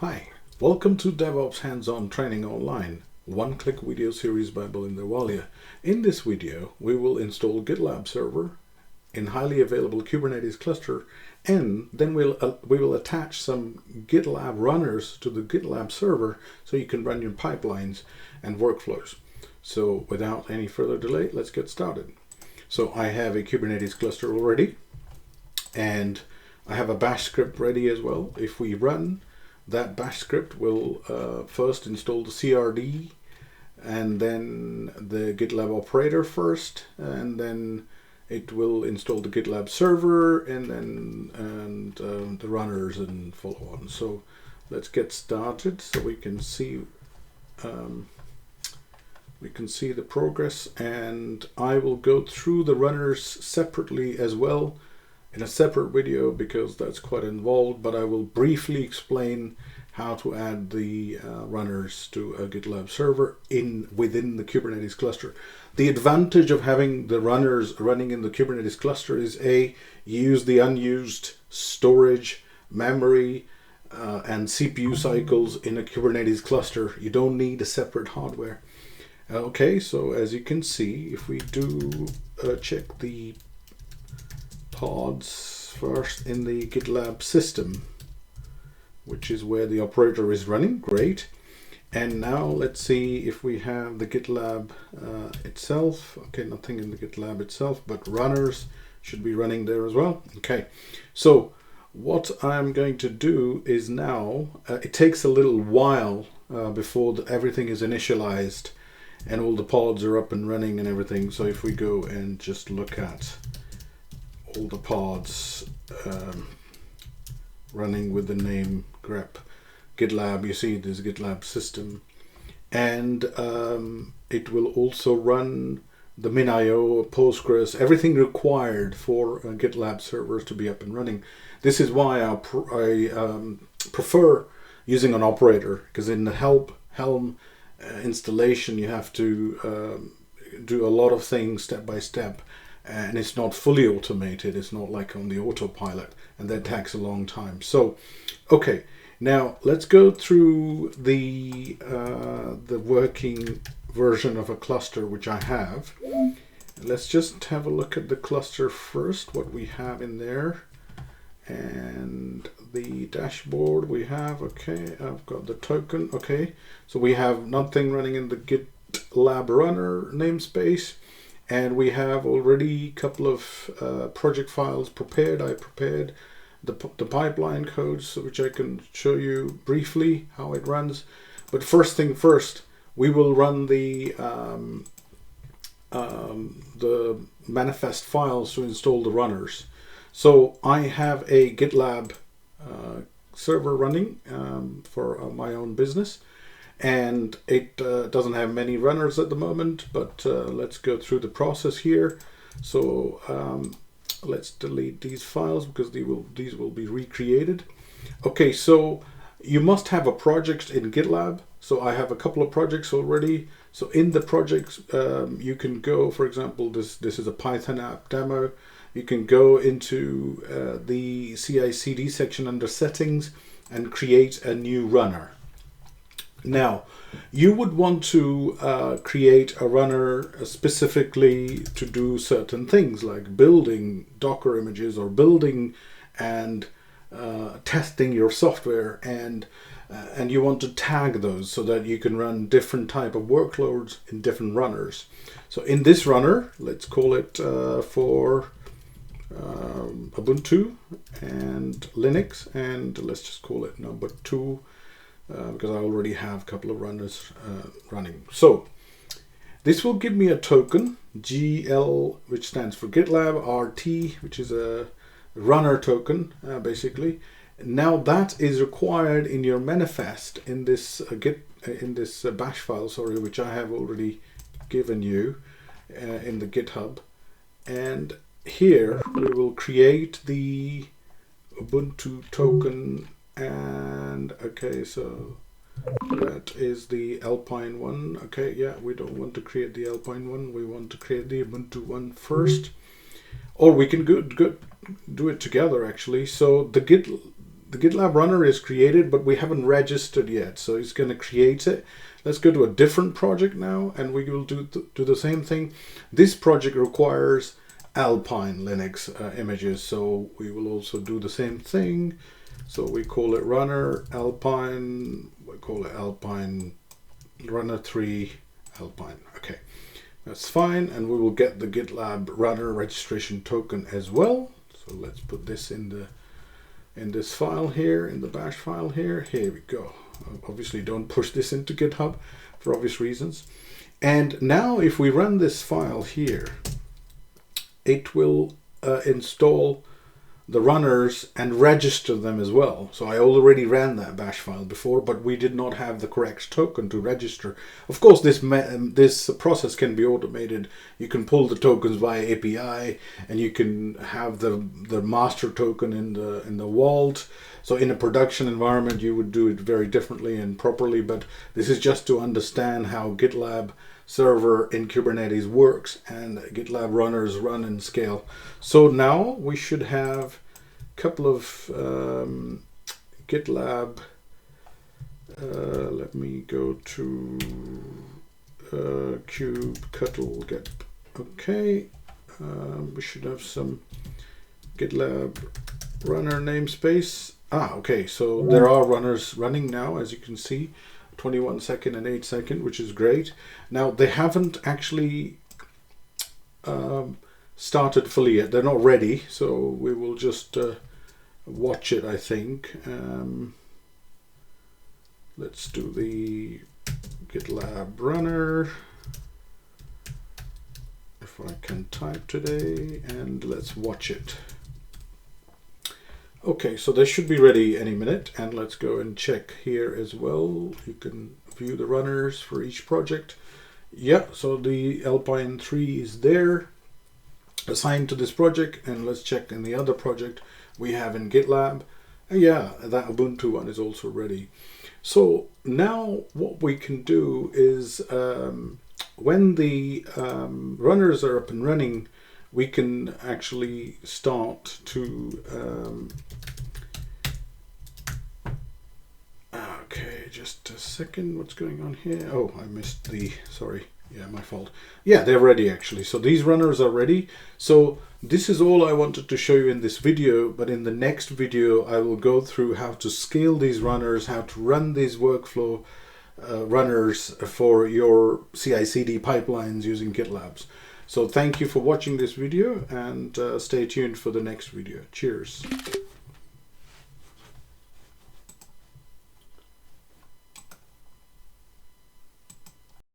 Hi, welcome to DevOps Hands-On Training Online, one-click video series by Belinda Walia. In this video, we will install Gitlab Server in highly available Kubernetes cluster, and then we will attach some Gitlab Runners to the Gitlab Server so you can run your pipelines and workflows. So without any further delay, let's get started. So I have a Kubernetes cluster already, and I have a bash script ready as well. If we run, that bash script will first install the CRD and then the GitLab operator first, and then it will install the GitLab server and then the runners and follow on. So let's get started so we can see the progress, and I will go through the runners separately as well in a separate video because that's quite involved, but I will briefly explain how to add the runners to a GitLab server within the Kubernetes cluster. The advantage of having the runners running in the Kubernetes cluster is you use the unused storage, memory, and CPU cycles in a Kubernetes cluster. You don't need a separate hardware. Okay, so as you can see, if we do check the pods first in the GitLab system, which is where the operator is running, great. And now let's see if we have the GitLab itself. Okay, nothing in the GitLab itself, but runners should be running there as well. Okay, so what I'm going to do is now, it takes a little while before everything is initialized and all the pods are up and running and everything. So if we go and just look at all the pods running with the name grep GitLab, you see this GitLab system, and it will also run the MinIO, Postgres, everything required for GitLab servers to be up and running. This is why I prefer using an operator, because in the Helm installation you have to do a lot of things step by step, and it's not fully automated. It's not like on the autopilot, and that takes a long time. So okay, now let's go through the working version of a cluster which I have. Let's just have a look at the cluster first, what we have in there, and the dashboard we have. Okay, I've got the token. Okay, so we have nothing running in the GitLab runner namespace, and we have already a couple of project files prepared. I prepared the pipeline codes, which I can show you briefly how it runs. But first thing first, we will run the manifest files to install the runners. So I have a GitLab server running for my own business, and it doesn't have many runners at the moment, but let's go through the process here. So let's delete these files because these will be recreated. Okay, so you must have a project in GitLab. So I have a couple of projects already. So in the projects, you can go, for example, this is a Python app demo. You can go into the CI/CD section under settings and create a new runner. Now, you would want to create a runner specifically to do certain things like building Docker images or building and testing your software, and you want to tag those so that you can run different type of workloads in different runners. So in this runner, let's call it for Ubuntu and Linux, and let's just call it number 2 because I already have a couple of runners running. So this will give me a token, GL, which stands for GitLab, RT, which is a runner token, basically. Now that is required in your manifest in this bash file, sorry, which I have already given you in the GitHub. And here we will create the Ubuntu token, and okay, so that is the Alpine one. Okay, yeah, we don't want to create the Alpine one, we want to create the Ubuntu one first, or we can do it together actually. So the the GitLab runner is created, but we haven't registered yet. So it's going to create it. Let's go to a different project now, and we will do the same thing. This project requires Alpine Linux images, so we will also do the same thing. So we call it runner Alpine, we call it Alpine runner 3 Alpine. Okay, that's fine, and we will get the GitLab runner registration token as well. So let's put this in this file here, in the bash file here. Here we go. Obviously don't push this into GitHub for obvious reasons. And now if we run this file here, it will install the runners and register them as well. So I already ran that bash file before, but we did not have the correct token to register. Of course, this process can be automated. You can pull the tokens via API, and you can have the master token in the vault. So in a production environment, you would do it very differently and properly, but this is just to understand how GitLab Server in Kubernetes works and GitLab Runners run and scale. So now we should have a couple of GitLab. Let me go to kubectl get. Okay, we should have some GitLab runner namespace. Okay, so there are runners running now, as you can see. 21 second and 8 second, which is great. Now they haven't actually started fully yet. They're not ready, so we will just watch it, I think. Let's do the GitLab runner, if I can type today, and let's watch it. Okay, so they should be ready any minute, and let's go and check here as well. You can view the runners for each project. Yeah, so the Alpine 3 is there, assigned to this project, and let's check in the other project we have in GitLab. Yeah, that Ubuntu one is also ready. So now what we can do is when the runners are up and running, we can actually start to okay, just a second, what's going on here? Oh, I missed the, sorry, yeah, my fault. Yeah, they're ready actually. So these runners are ready. So this is all I wanted to show you in this video, but in the next video I will go through how to scale these runners, how to run these workflow runners for your CI/CD pipelines using GitLabs. So thank you for watching this video, and stay tuned for the next video. Cheers.